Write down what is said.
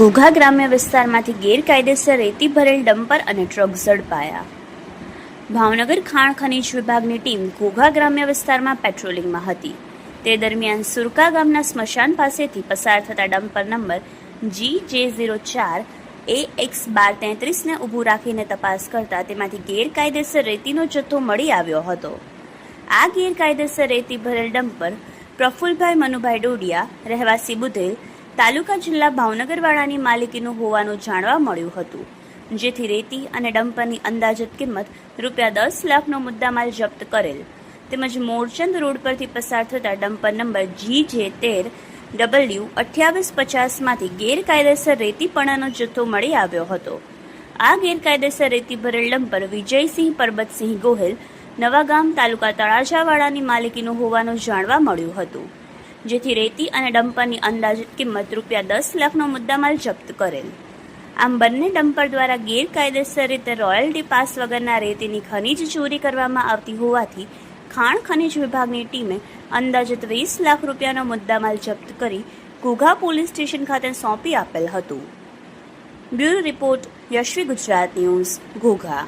ઘોઘા ગ્રામ્ય વિસ્તારમાંથી ગેરકાયદેસર રેતી ભરેલ ડમ્પર અને ટ્રક ઝડપાયા. ભાવનગર ખાણ ખનીજ વિભાગની ટીમ ઘોઘા ગ્રામ્ય વિસ્તારમાં પેટ્રોલિંગમાં હતી. તે દરમિયાન સુરકા ગામના સ્મશાન પાસેથી પસાર થતા ડમ્પર નંબર GJ04 AX1233ને ઊભું રાખીને તપાસ કરતા તેમાંથી ગેરકાયદેસર રેતીનો જથ્થો મળી આવ્યો હતો. આ ગેરકાયદેસર રેતી ભરેલ ડમ્પર પ્રફુલભાઈ મનુભાઈ ડોડિયા, રહેવાસી બુધેલ, તાલુકા જિલ્લા ભાવનગરવાળાની માલિકીનું હોવાનું જાણવા મળ્યું હતું, જેથી રેતી અને ડમ્પરની અંદાજિત કિંમત ₹10 લાખનો મુદ્દામાલ જપ્ત કરેલ તેમજ મોરચંદ રોડ પરથી પસાર થતા ડમ્પર નંબર GJ13W2850માંથી ગેરકાયદેસર રેતીપણાનો જથ્થો મળી આવ્યો હતો. આ ગેરકાયદેસર રેતી ભરેલ ડમ્પર વિજયસિંહ પરબતસિંહ ગોહેલ, નવાગામ, તાલુકા તળાજાવાળાની માલિકીનું હોવાનું જાણવા મળ્યું હતું, જેથી રેતી અને ડમ્પરની અંદાજિત કિંમત ₹10 લાખનો મુદ્દામાલ જપ્ત કરેલ. આમ બંને ડમ્પર દ્વારા ગેરકાયદેસર રીતે રોયલ્ટી પાસ વગરના રેતીની ખનીજ ચોરી કરવામાં આવતી હોવાથી ખાણ ખનીજ વિભાગની ટીમે અંદાજિત ₹20 લાખનો મુદ્દામાલ જપ્ત કરી ઘોઘા પોલીસ સ્ટેશન ખાતે સોંપી આપેલ હતું. Bureau report, Yashvi Gujarat news, Ghogha.